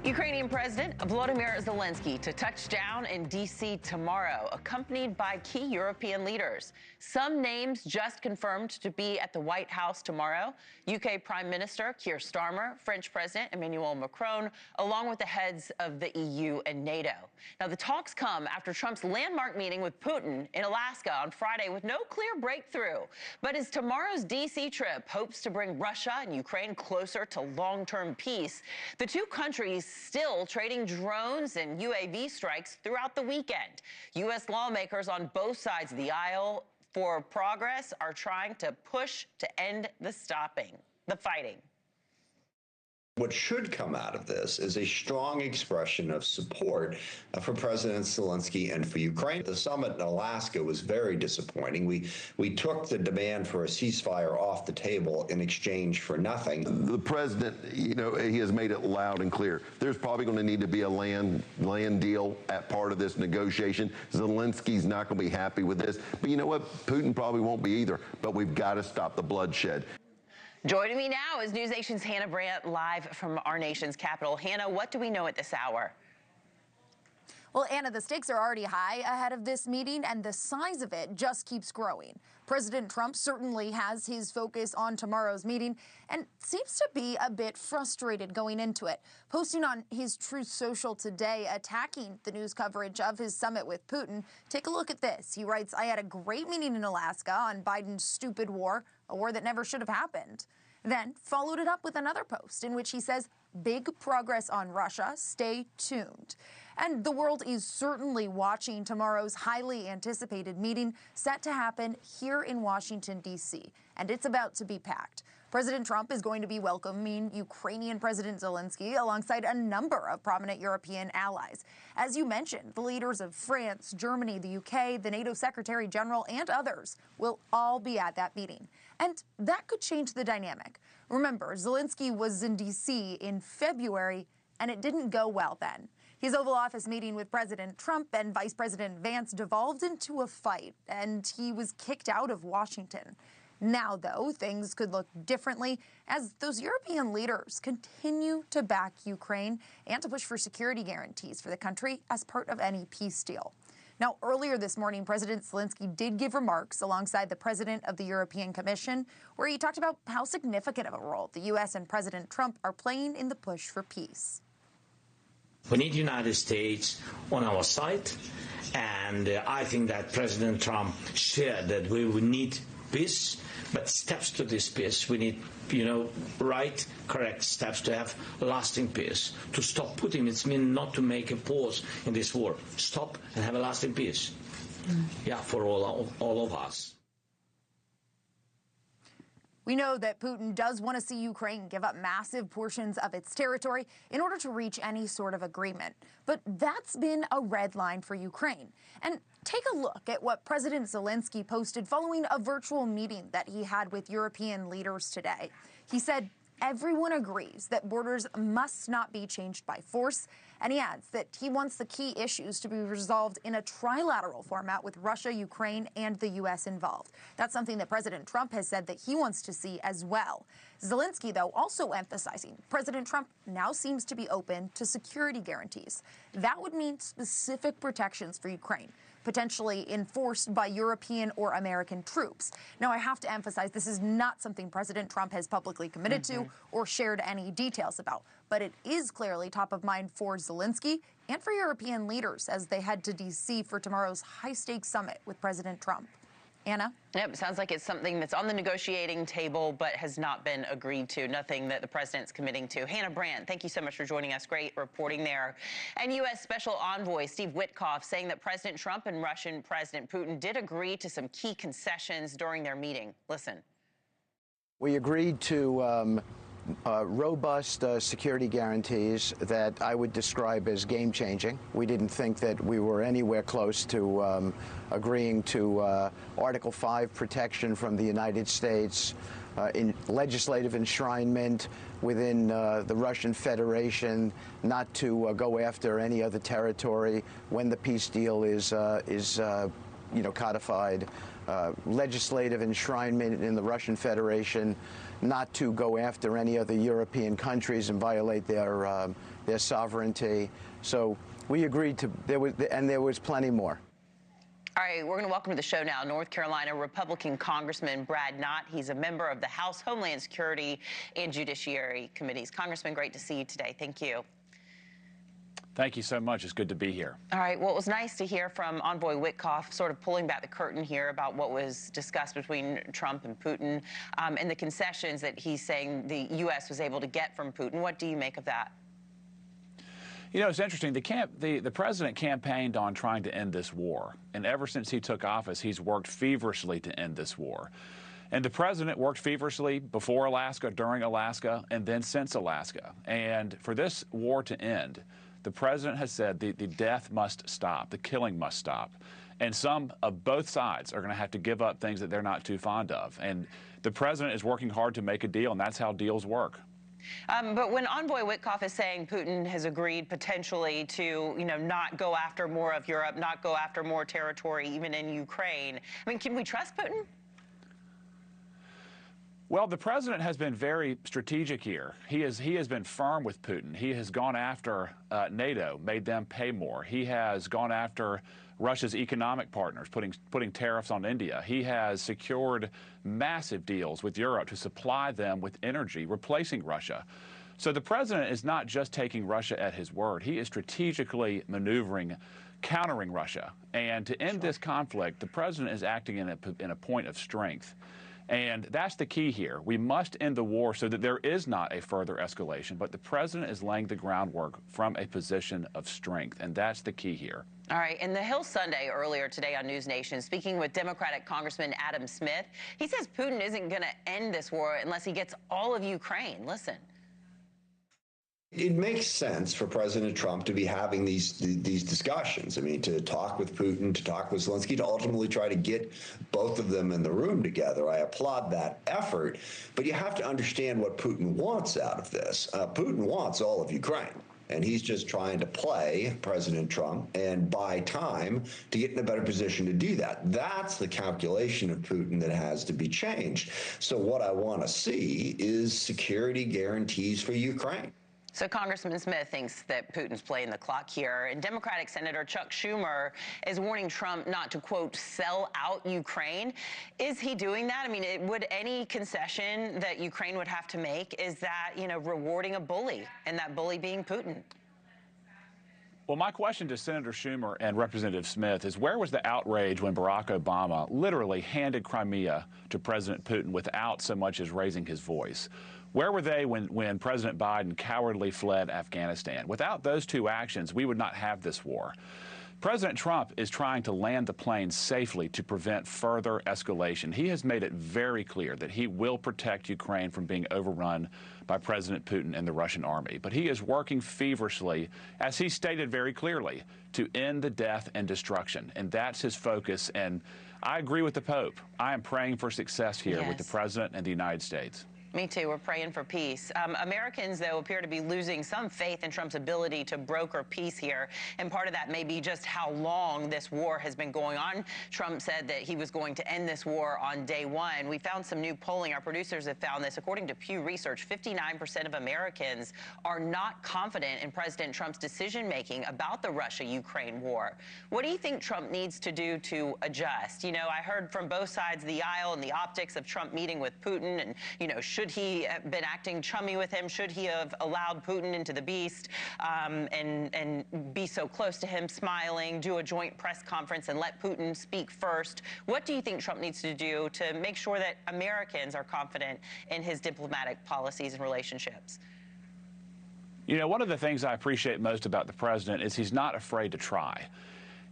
Ukrainian President Volodymyr Zelensky to touch down in D.C. tomorrow, accompanied by key European leaders. Some names just confirmed to be at the White House tomorrow. UK Prime Minister Keir Starmer, French President Emmanuel Macron, along with the heads of the EU and NATO. Now, the talks come after Trump's landmark meeting with Putin in Alaska on Friday with no clear breakthrough. But his tomorrow's D.C. trip hopes to bring Russia and Ukraine closer to long-term peace. The two countries still trading drones and UAV strikes throughout the weekend. U.S. lawmakers on both sides of the aisle for progress are trying to push to end the fighting. What should come out of this is a strong expression of support for President Zelensky and for Ukraine. The summit in Alaska was very disappointing. We took the demand for a ceasefire off the table in exchange for nothing. The president, he has made it loud and clear. There's probably going to need to be a land deal at part of this negotiation. Zelensky's not going to be happy with this. But you know what? Putin probably won't be either. But we've got to stop the bloodshed. Joining me now is NewsNation's Hannah Brandt, live from our nation's capital. Hannah, what do we know at this hour? Well, Anna, the stakes are already high ahead of this meeting, and the size of it just keeps growing. President Trump certainly has his focus on tomorrow's meeting and seems to be a bit frustrated going into it. Posting on his Truth Social today, attacking the news coverage of his summit with Putin. Take a look at this. He writes, "I had a great meeting in Alaska on Biden's stupid war, a war that never should have happened." Then followed it up with another post in which he says, "Big progress on Russia. Stay tuned." And the world is certainly watching tomorrow's highly anticipated meeting set to happen here in Washington, D.C. And it's about to be packed. President Trump is going to be welcoming Ukrainian President Zelensky alongside a number of prominent European allies. As you mentioned, the leaders of France, Germany, the UK, the NATO Secretary General, and others will all be at that meeting. And that could change the dynamic. Remember, Zelensky was in D.C. in February, and it didn't go well then. His Oval Office meeting with President Trump and Vice President Vance devolved into a fight, and he was kicked out of Washington. Now, though, things could look differently as those European leaders continue to back Ukraine and to push for security guarantees for the country as part of any peace deal. Now, earlier this morning, President Zelensky did give remarks alongside the president of the European Commission, where he talked about how significant of a role the U.S. and President Trump are playing in the push for peace. We need the United States on our side, and I think that President Trump shared that we will need peace, but steps to this peace. We need, correct steps to have lasting peace, to stop Putin. It means not to make a pause in this war. Stop and have a lasting peace. Yeah, for all of us. We know that Putin does want to see Ukraine give up massive portions of its territory in order to reach any sort of agreement. But that's been a red line for Ukraine. And take a look at what President Zelensky posted following a virtual meeting that he had with European leaders today. He said, "Everyone agrees that borders must not be changed by force." And he adds that he wants the key issues to be resolved in a trilateral format with Russia, Ukraine, and the U.S. involved. That's something that President Trump has said that he wants to see as well. Zelensky, though, also emphasizing President Trump now seems to be open to security guarantees. That would mean specific protections for Ukraine, potentially enforced by European or American troops. Now, I have to emphasize this is not something President Trump has publicly committed to or shared any details about, but it is clearly top of mind for Zelensky and for European leaders as they head to D.C. for tomorrow's high-stakes summit with President Trump. Anna? Yep, sounds like it's something that's on the negotiating table but has not been agreed to, nothing that the president's committing to. Hannah Brandt, thank you so much for joining us. Great reporting there. And U.S. Special Envoy Steve Witkoff saying that President Trump and Russian President Putin did agree to some key concessions during their meeting. Listen. We agreed to robust security guarantees that I would describe as game-changing. We didn't think that we were anywhere close to agreeing to Article 5 protection from the United States, in legislative enshrinement within the Russian Federation, not to go after any other territory when the peace deal is codified, legislative enshrinement in the Russian Federation not to go after any other European countries and violate their sovereignty. So we agreed to, there was plenty more. All right, we're going to welcome to the show now North Carolina Republican Congressman Brad Knott. He's a member of the House Homeland Security and Judiciary Committees. Congressman, great to see you today. Thank you. Thank you so much. It's good to be here. All right. Well, it was nice to hear from Envoy Witkoff sort of pulling back the curtain here about what was discussed between Trump and Putin and the concessions that he's saying the U.S. was able to get from Putin. What do you make of that? You know, it's interesting. The president campaigned on trying to end this war. And ever since he took office, he's worked feverishly to end this war. And the president worked feverishly before Alaska, during Alaska, and then since Alaska. And for this war to end, the president has said the death must stop, the killing must stop. And some of both sides are going to have to give up things that they're not too fond of. And the president is working hard to make a deal, and that's how deals work. But when Envoy Witkoff is saying Putin has agreed potentially to, not go after more of Europe, not go after more territory, even in Ukraine, I mean, can we trust Putin? Well, the president has been very strategic here. He has been firm with Putin. He has gone after NATO, made them pay more. He has gone after Russia's economic partners, putting tariffs on India. He has secured massive deals with Europe to supply them with energy, replacing Russia. So the president is not just taking Russia at his word. He is strategically maneuvering, countering Russia. And to end this conflict, the president is acting in a point of strength. And that's the key here. We must end the war so that there is not a further escalation. But the president is laying the groundwork from a position of strength, and that's the key here. All right. In the Hill Sunday earlier today on NewsNation, speaking with Democratic Congressman Adam Smith, he says Putin isn't going to end this war unless he gets all of Ukraine. Listen. It makes sense for President Trump to be having these discussions. I mean, to talk with Putin, to talk with Zelensky, to ultimately try to get both of them in the room together. I applaud that effort, but you have to understand what Putin wants out of this. Putin wants all of Ukraine. And he's just trying to play President Trump and buy time to get in a better position to do that. That's the calculation of Putin that has to be changed. So what I want to see is security guarantees for Ukraine. So Congressman Smith thinks that Putin's playing the clock here. And Democratic Senator Chuck Schumer is warning Trump not to, quote, sell out Ukraine. Is he doing that? I mean, would any concession that Ukraine would have to make, is that, rewarding a bully, and that bully being Putin? Well, my question to Senator Schumer and Representative Smith is, where was the outrage when Barack Obama literally handed Crimea to President Putin without so much as raising his voice? Where were they when President Biden cowardly fled Afghanistan? Without those two actions, we would not have this war. President Trump is trying to land the plane safely to prevent further escalation. He has made it very clear that he will protect Ukraine from being overrun by President Putin and the Russian army. But he is working feverishly, as he stated very clearly, to end the death and destruction. And that's his focus. And I agree with the Pope. I am praying for success here with the president and the United States. Me too. We're praying for peace. Americans, though, appear to be losing some faith in Trump's ability to broker peace here. And part of that may be just how long this war has been going on. Trump said that he was going to end this war on day one. We found some new polling. Our producers have found this. According to Pew Research, 59% of Americans are not confident in President Trump's decision-making about the Russia-Ukraine war. What do you think Trump needs to do to adjust? I heard from both sides of the aisle and the optics of Trump meeting with Putin and, should he have been acting chummy with him? Should he have allowed Putin into the beast and be so close to him, smiling, do a joint press conference and let Putin speak first? What do you think Trump needs to do to make sure that Americans are confident in his diplomatic policies and relationships? One of the things I appreciate most about the president is he's not afraid to try.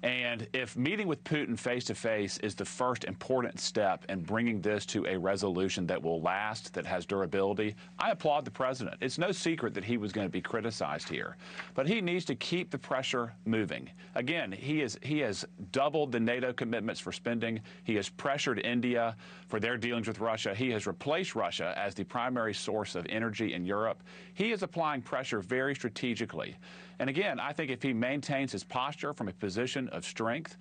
And if meeting with Putin face-to-face is the first important step in bringing this to a resolution that will last, that has durability, I applaud the president. It's no secret that he was going to be criticized here. But he needs to keep the pressure moving. Again, he has doubled the NATO commitments for spending. He has pressured India for their dealings with Russia. He has replaced Russia as the primary source of energy in Europe. He is applying pressure very strategically. And again, I think if he maintains his posture from a position of strength,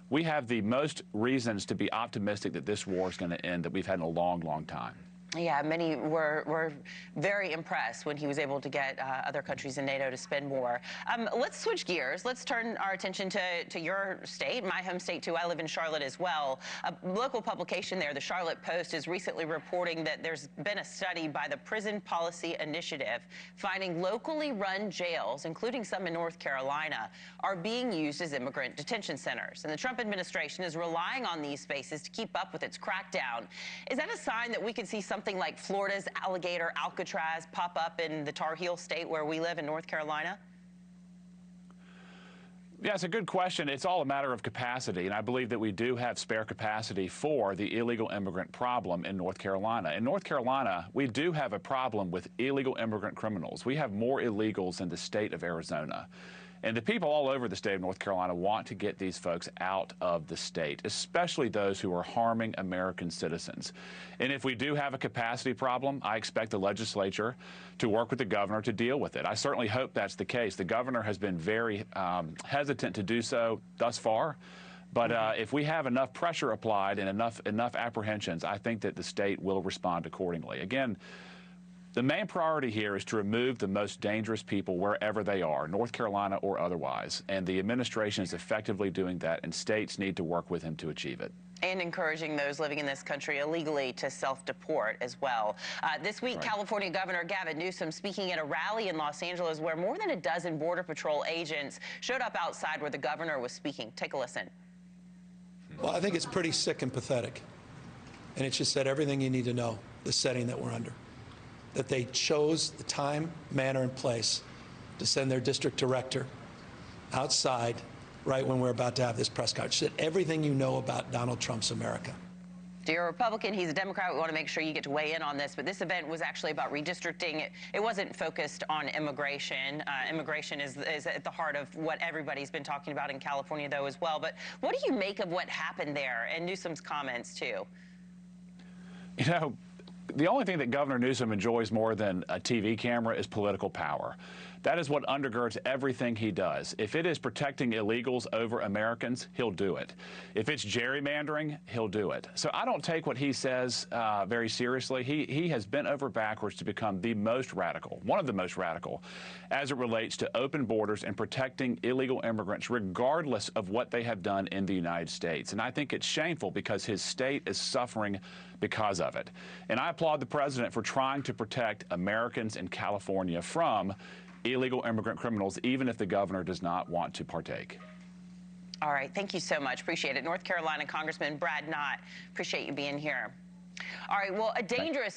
we have the most reasons to be optimistic that this war is going to end that we've had in a long, long time. Yeah, many were very impressed when he was able to get other countries in NATO to spend more. Let's switch gears. Let's turn our attention to your state, my home state, too. I live in Charlotte as well. A local publication there, the Charlotte Post, is recently reporting that there's been a study by the Prison Policy Initiative finding locally run jails, including some in North Carolina, are being used as immigrant detention centers. And the Trump administration is relying on these spaces to keep up with its crackdown. Is that a sign that we could see something like Florida's alligator Alcatraz pop up in the Tar Heel state where we live in North Carolina? Yeah, it's a good question. It's all a matter of capacity, and I believe that we do have spare capacity for the illegal immigrant problem in North Carolina. In North Carolina, we do have a problem with illegal immigrant criminals. We have more illegals in the state of Arizona. And the people all over the state of North Carolina want to get these folks out of the state, especially those who are harming American citizens. And if we do have a capacity problem, I expect the legislature to work with the governor to deal with it. I certainly hope that's the case. The governor has been very hesitant to do so thus far. But if we have enough pressure applied and enough apprehensions, I think that the state will respond accordingly. Again, the main priority here is to remove the most dangerous people wherever they are, North Carolina or otherwise. And the administration is effectively doing that, and states need to work with him to achieve it. And encouraging those living in this country illegally to self-deport as well. This week, California Governor Gavin Newsom speaking at a rally in Los Angeles where more than a dozen Border Patrol agents showed up outside where the governor was speaking. Take a listen. Well, I think it's pretty sick and pathetic. And it just said everything you need to know, the setting that we're under. That they chose the time, manner, and place to send their district director outside right when we're about to have this press conference. Said everything you know about Donald Trump's America. You're a Republican, he's a Democrat. We want to make sure you get to weigh in on this. But this event was actually about redistricting. It wasn't focused on immigration. Immigration is at the heart of what everybody's been talking about in California, though, as well. But what do you make of what happened there and Newsom's comments, too? You know, the only thing that Governor Newsom enjoys more than a TV camera is political power. That is what undergirds everything he does. If it is protecting illegals over Americans, he'll do it. If it's gerrymandering, he'll do it. So I don't take what he says very seriously. He has bent over backwards to become the most radical, one of the most radical, as it relates to open borders and protecting illegal immigrants, regardless of what they have done in the United States. And I think it's shameful because his state is suffering because of it. And I applaud the president for trying to protect Americans in California from illegal immigrant criminals, even if the governor does not want to partake. All right. Thank you so much. Appreciate it. North Carolina Congressman Brad Knott, appreciate you being here. All right. Well, a dangerous